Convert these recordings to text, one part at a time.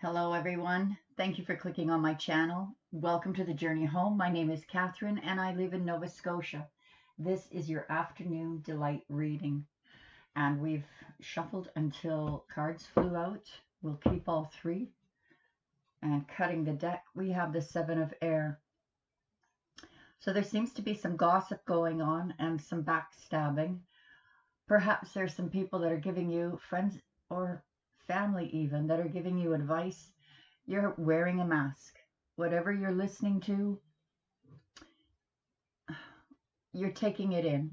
Hello, everyone. Thank you for clicking on my channel. Welcome to the journey home. My name is Catherine, and I live in Nova Scotia. This is your afternoon delight reading, and we've shuffled until cards flew out. We'll keep all three. And cutting the deck, we have the Seven of Air. So there seems to be some gossip going on and some backstabbing. Perhaps there's some people that are giving you, friends or family even, that are giving you advice. You're wearing a mask. Whatever you're listening to, you're taking it in,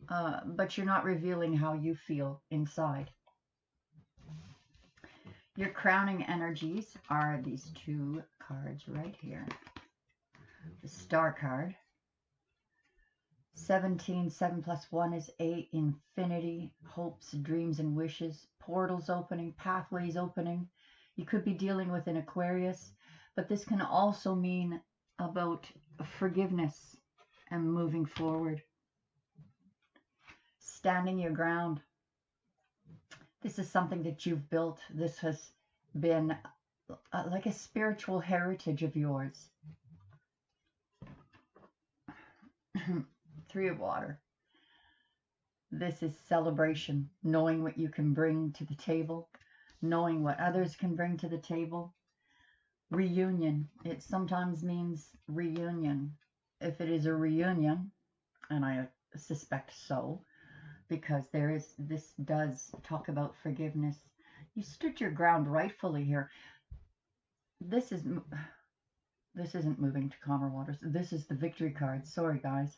but you're not revealing how you feel inside. Your crowning energies are these two cards right here. The Star card. 17, 7 plus 1 is 8, infinity, hopes, dreams, and wishes, portals opening, pathways opening. You could be dealing with an Aquarius, but this can also mean about forgiveness and moving forward. Standing your ground. This is something that you've built. This has been like a spiritual heritage of yours. Three of Water. This is celebration, knowing what you can bring to the table, knowing what others can bring to the table. Reunion. It sometimes means reunion. If it is a reunion, and I suspect so, because this does talk about forgiveness. You stood your ground rightfully here. This isn't moving to calmer waters. This is the victory card. Sorry, guys.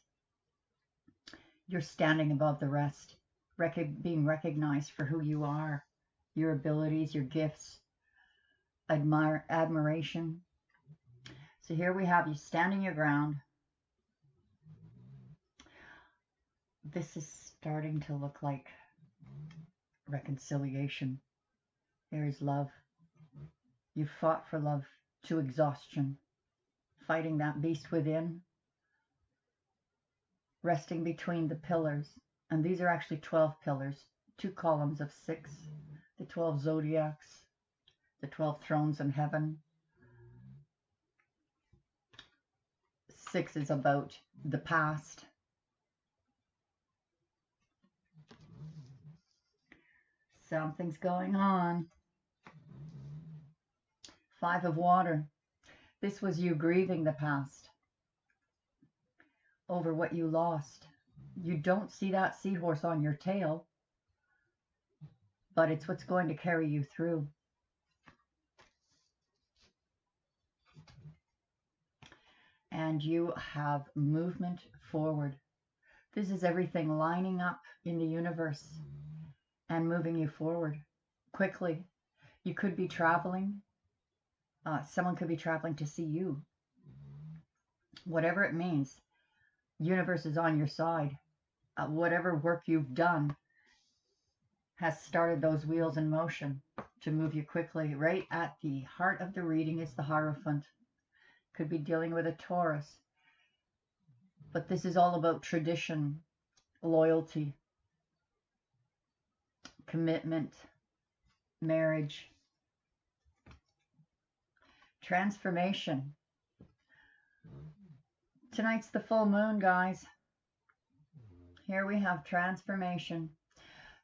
You're standing above the rest, being recognized for who you are, your abilities, your gifts, admiration. So here we have you standing your ground. This is starting to look like reconciliation. There is love. You fought for love to exhaustion, fighting that beast within, resting between the pillars. And these are actually 12 pillars, 2 columns of 6, the 12 zodiacs, the 12 thrones in heaven. 6 is about the past. Something's going on. 5 of Water. This was you grieving the past over what you lost. You don't see that seahorse on your tail, but it's what's going to carry you through. And you have movement forward. This is everything lining up in the universe and moving you forward quickly. You could be traveling. Someone could be traveling to see you. Whatever it means, universe is on your side. Whatever work you've done has started those wheels in motion to move you quickly. Right at the heart of the reading is the Hierophant. Could be dealing with a Taurus. But this is all about tradition, loyalty, commitment, marriage, transformation. Tonight's the full moon, guys. Here we have transformation.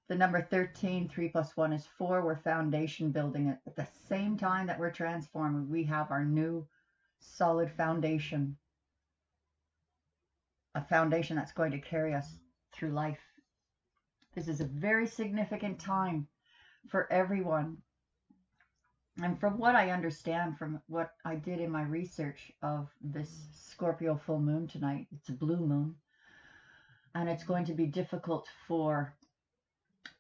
The number 13, 3 plus 1 is 4. We're foundation building it. At the same time that we're transforming, we have our new solid foundation. A foundation that's going to carry us through life. This is a very significant time for everyone. And from what I understand, from what I did in my research of this Scorpio full moon tonight, it's a blue moon. And it's going to be difficult for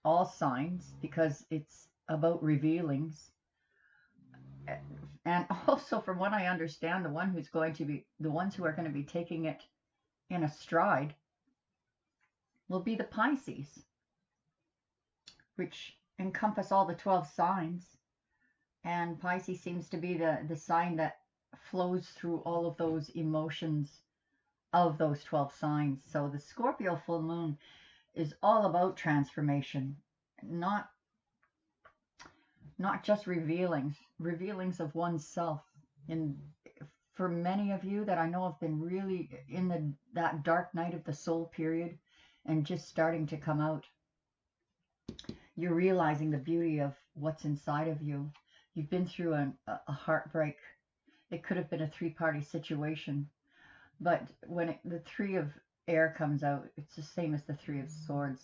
all signs because it's about revealings. And also, from what I understand, the ones who are going to be taking it in a stride will be the Pisces, which encompass all the 12 signs. And Pisces seems to be the sign that flows through all of those emotions of those 12 signs. So the Scorpio full moon is all about transformation, not not just revealings of oneself. And for many of you that I know have been really in that dark night of the soul period and just starting to come out, you're realizing the beauty of what's inside of you. You've been through a heartbreak. It could have been a three-party situation, but when the Three of Air comes out, it's the same as the Three of Swords.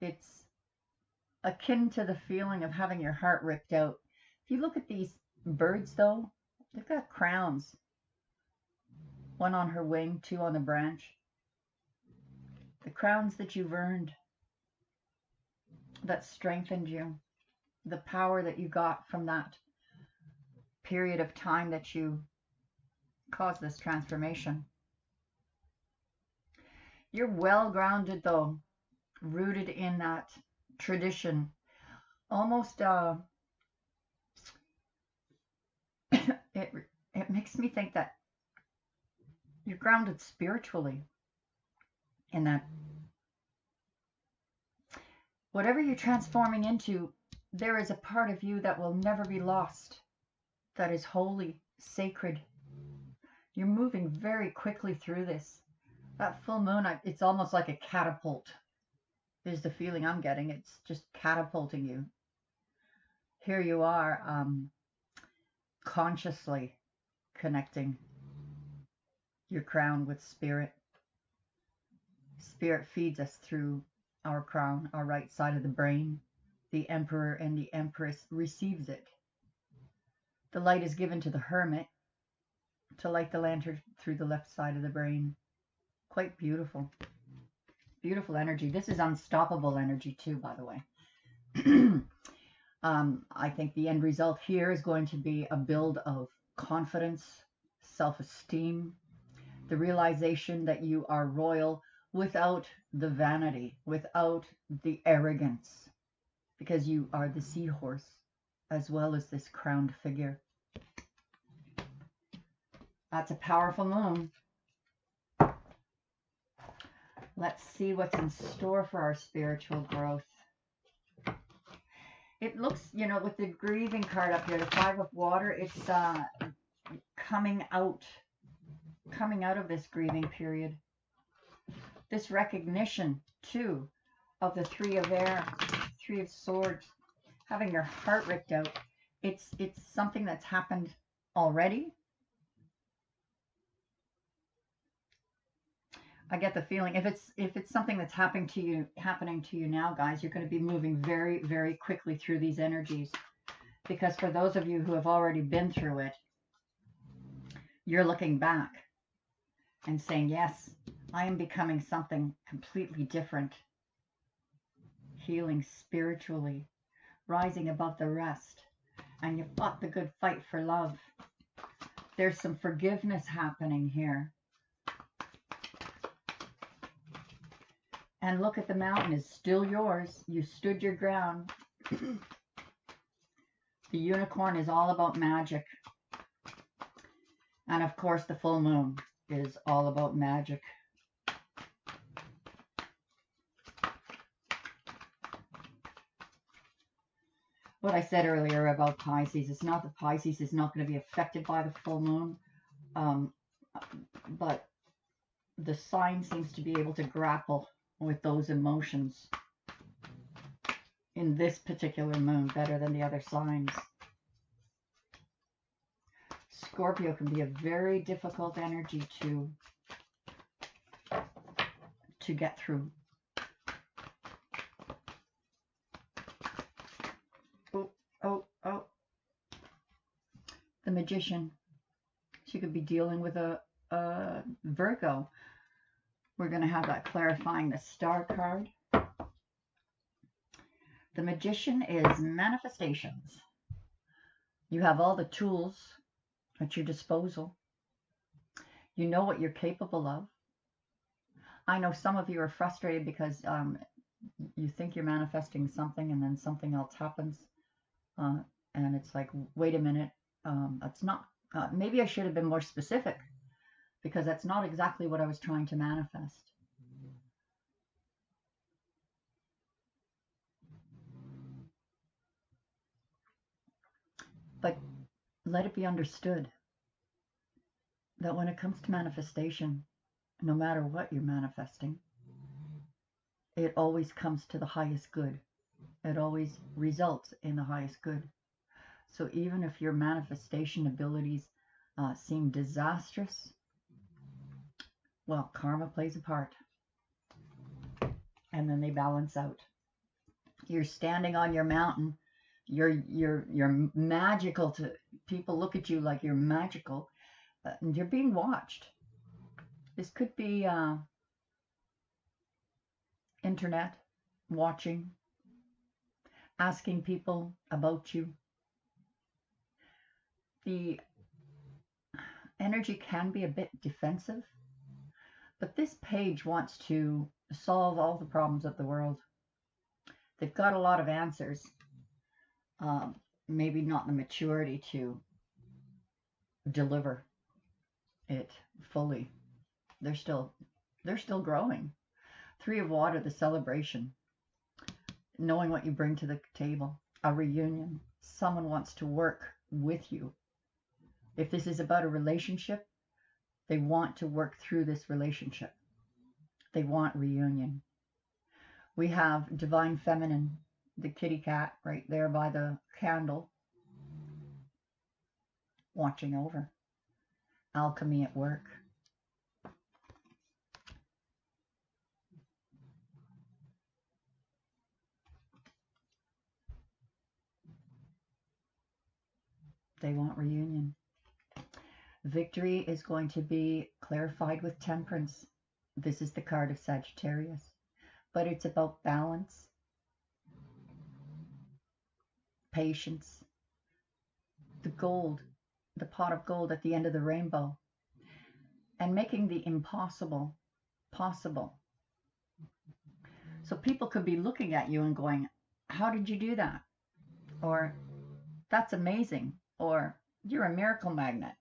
It's akin to the feeling of having your heart ripped out. If you look at these birds, though, they've got crowns. One on her wing, two on the branch. The crowns that you've earned, that strengthened you. The power that you got from that period of time that you caused this transformation. You're well grounded, though, rooted in that tradition. Almost, it makes me think that you're grounded spiritually in that. Whatever you're transforming into, there is a part of you that will never be lost, that is holy, sacred. You're moving very quickly through this. That full moon, it's almost like a catapult, is the feeling I'm getting. It's just catapulting you. Here you are, consciously connecting your crown with spirit. Spirit feeds us through our crown, our right side of the brain. The Emperor and the Empress receives it. The light is given to the Hermit to light the lantern through the left side of the brain. Quite beautiful. Beautiful energy. This is unstoppable energy too, by the way. I think the end result here is going to be a build of confidence, self-esteem, the realization that you are royal without the vanity, without the arrogance, because you are the seahorse as well as this crowned figure. That's a powerful moon. Let's see what's in store for our spiritual growth. It looks, you know, with the grieving card up here, the Five of Water, it's coming out of this grieving period. This recognition, too, of the Three of Air, Three of Swords, having your heart ripped out. It's something that's happened already. I get the feeling if it's something that's happening to you now, guys, you're going to be moving very, very quickly through these energies. Because for those of you who have already been through it, you're looking back and saying, yes, I am becoming something completely different. Healing spiritually, rising above the rest. And you fought the good fight for love. There's some forgiveness happening here. And look at the mountain, it's still yours. You stood your ground. The unicorn is all about magic. And of course, the full moon is all about magic. What I said earlier about Pisces, it's not that Pisces is not going to be affected by the full moon, but the sign seems to be able to grapple with those emotions in this particular moon better than the other signs. Scorpio can be a very difficult energy to get through. Oh. The Magician. She could be dealing with a Virgo. We're going to have that clarifying the Star card. The Magician is manifestations. You have all the tools at your disposal. You know what you're capable of. I know some of you are frustrated because you think you're manifesting something and then something else happens. And it's like, wait a minute, that's not, maybe I should have been more specific, because that's not exactly what I was trying to manifest. But let it be understood that when it comes to manifestation, no matter what you're manifesting, it always comes to the highest good. It always results in the highest good. So even if your manifestation abilities seem disastrous, well, karma plays a part. And then they balance out. You're standing on your mountain. You're magical to people. Look at you like you're magical. And you're being watched. This could be internet watching, asking people about you. The energy can be a bit defensive, but this page wants to solve all the problems of the world. They've got a lot of answers, maybe not the maturity to deliver it fully. They're still growing. Three of Water, the celebration, knowing what you bring to the table, a reunion. Someone wants to work with you. If this is about a relationship, they want to work through this relationship. They want reunion. We have Divine Feminine, the kitty cat right there by the candle, watching over. Alchemy at work. They want reunion. Victory is going to be clarified with Temperance. This is the card of Sagittarius. But it's about balance, patience, the gold, the pot of gold at the end of the rainbow, and making the impossible possible. So people could be looking at you and going, how did you do that? Or, that's amazing. Or, you're a miracle magnet.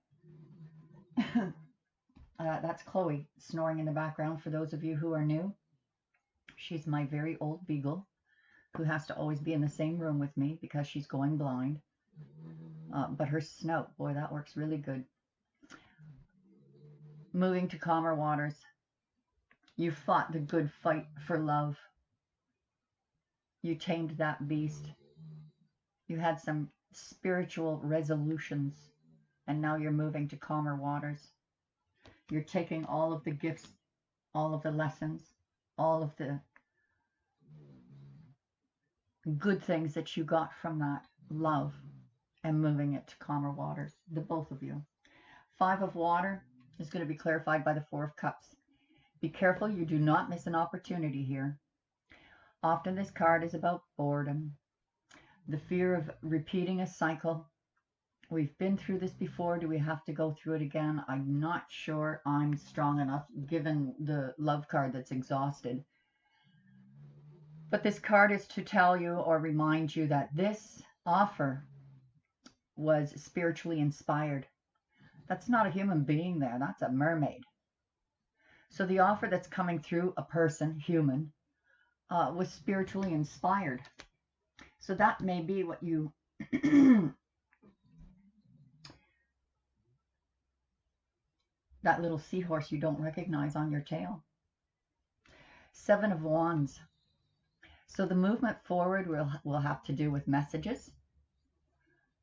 That's Chloe snoring in the background for those of you who are new. She's my very old beagle who has to always be in the same room with me because she's going blind. But her snout, boy, that works really good. Moving to calmer waters. You fought the good fight for love. You tamed that beast. You had some spiritual resolutions, and now you're moving to calmer waters. You're taking all of the gifts, all of the lessons, all of the good things that you got from that love and moving it to calmer waters, the both of you. Five of Water is going to be clarified by the Four of Cups. Be careful you do not miss an opportunity here. Often this card is about boredom, the fear of repeating a cycle. We've been through this before. Do we have to go through it again? I'm not sure I'm strong enough given the love card that's exhausted. But this card is to tell you or remind you that this offer was spiritually inspired. That's not a human being there. That's a mermaid. So the offer that's coming through a person, human, was spiritually inspired. So that may be what you that little seahorse you don't recognize on your tail. Seven of Wands. So the movement forward will have to do with messages.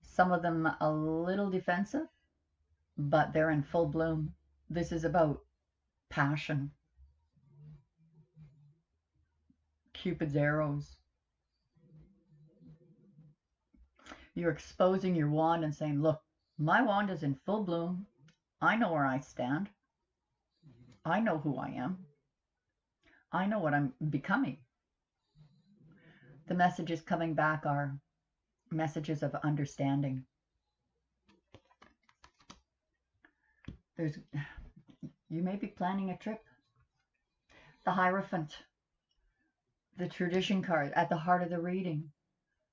Some of them a little defensive, but they're in full bloom. This is about passion. Cupid's arrows. You're exposing your wand and saying, look, my wand is in full bloom. I know where I stand. I know who I am. I know what I'm becoming. The messages coming back are messages of understanding. You may be planning a trip. The Hierophant, the tradition card at the heart of the reading.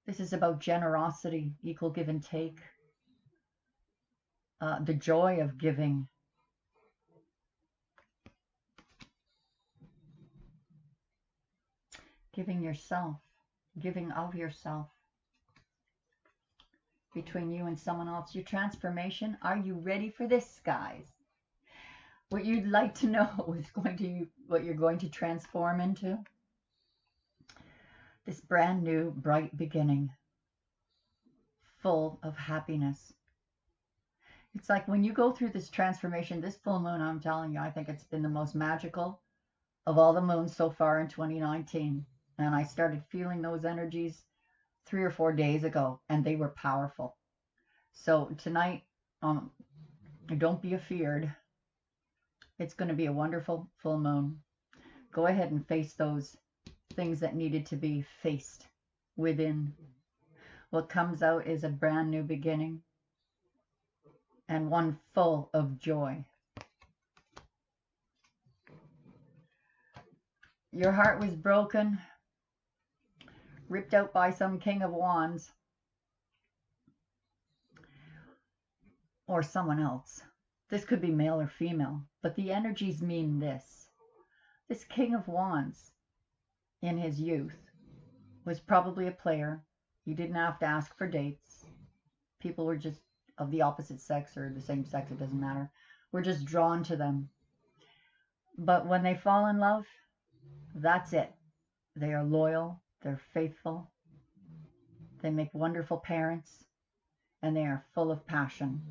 This is about generosity, equal give and take, the joy of giving. Giving yourself, giving of yourself. between you and someone else. Your transformation. Are you ready for this, guys? What you'd like to know is what you're going to transform into. This brand new, bright beginning, full of happiness. It's like when you go through this transformation, this full moon, I'm telling you, I think it's been the most magical of all the moons so far in 2019. And I started feeling those energies 3 or 4 days ago, and they were powerful. So tonight, don't be afeared. It's going to be a wonderful full moon. Go ahead and face those things that needed to be faced within. What comes out is a brand new beginning, and one full of joy. Your heart was broken, ripped out by some King of Wands or someone else. This could be male or female, but the energies mean this. This King of Wands in his youth was probably a player. You didn't have to ask for dates. People were just of the opposite sex or the same sex, it doesn't matter. We're just drawn to them. But when they fall in love, that's it. They are loyal, they're faithful, they make wonderful parents, and they are full of passion.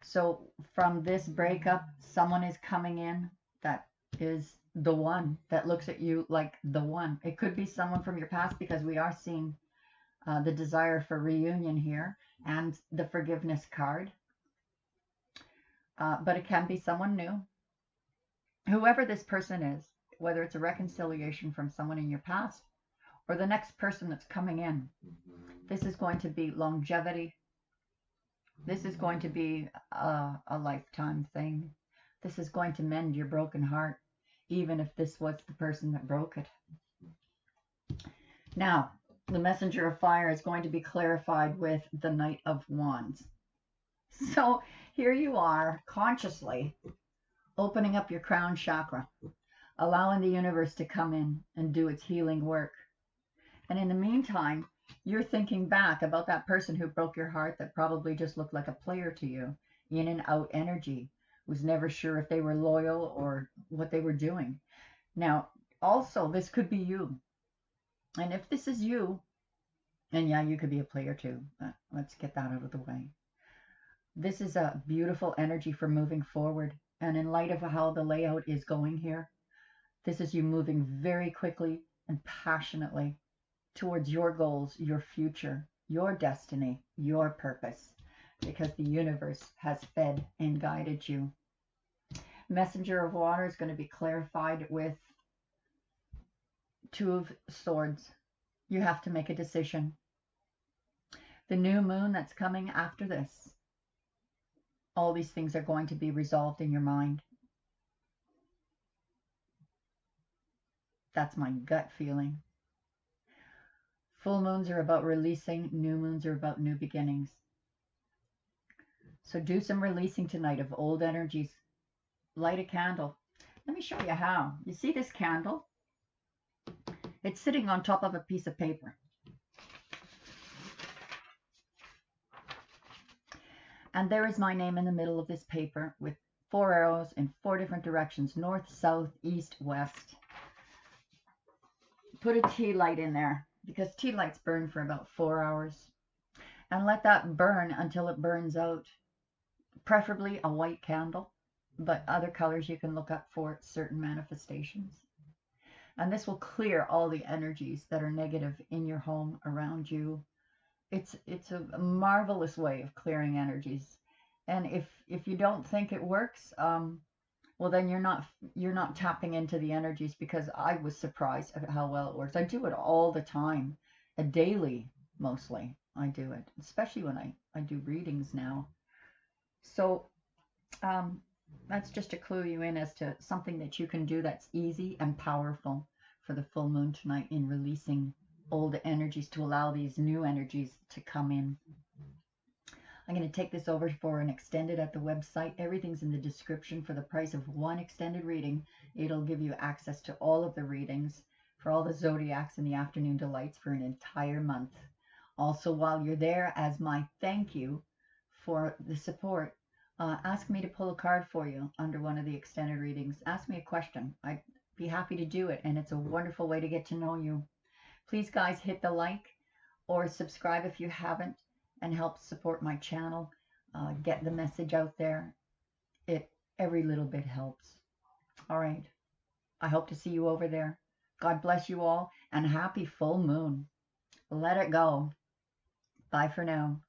So from this breakup, someone is coming in that is the one, that looks at you like the one. It could be someone from your past, because we are seeing the desire for reunion here and the forgiveness card. But it can be someone new. Whoever this person is, whether it's a reconciliation from someone in your past or the next person that's coming in, this is going to be longevity. This is going to be a lifetime thing. This is going to mend your broken heart, even if this was the person that broke it. Now, the messenger of fire is going to be clarified with the Knight of Wands. So here you are, consciously opening up your crown chakra, allowing the universe to come in and do its healing work. And in the meantime, you're thinking back about that person who broke your heart, that probably just looked like a player to you, in and out energy, was never sure if they were loyal or what they were doing. Now, also, this could be you. And if this is you, and yeah, you could be a player too, but let's get that out of the way. This is a beautiful energy for moving forward. And in light of how the layout is going here, this is you moving very quickly and passionately towards your goals, your future, your destiny, your purpose, because the universe has fed and guided you. Messenger of water is going to be clarified with Two of Swords. You have to make a decision. The new moon that's coming after this, all these things are going to be resolved in your mind. That's my gut feeling. Full moons are about releasing. New moons are about new beginnings. So do some releasing tonight of old energies. Light a candle. Let me show you how. You see this candle? It's sitting on top of a piece of paper. And there is my name in the middle of this paper with 4 arrows in 4 different directions: north, south, east, west. Put a tea light in there, because tea lights burn for about 4 hours. And let that burn until it burns out. Preferably a white candle, but other colors you can look up for certain manifestations. And this will clear all the energies that are negative in your home, around you. It's a marvelous way of clearing energies. And if you don't think it works, well, then you're not tapping into the energies, because I was surprised at how well it works. I do it all the time, daily mostly. I do it, especially when I do readings now. So that's just to clue you in as to something that you can do that's easy and powerful for the full moon tonight, in releasing old energies to allow these new energies to come in. I'm going to take this over for an extended at the website. Everything's in the description. For the price of one extended reading, it'll give you access to all of the readings for all the zodiacs and the afternoon delights for an entire month. Also, while you're there, as my thank you for the support, ask me to pull a card for you under one of the extended readings. Ask me a question. I'd be happy to do it, and it's a wonderful way to get to know you. Please, guys, hit the like or subscribe if you haven't, and help support my channel. Get the message out there. Every little bit helps. All right. I hope to see you over there. God bless you all, and happy full moon. Let it go. Bye for now.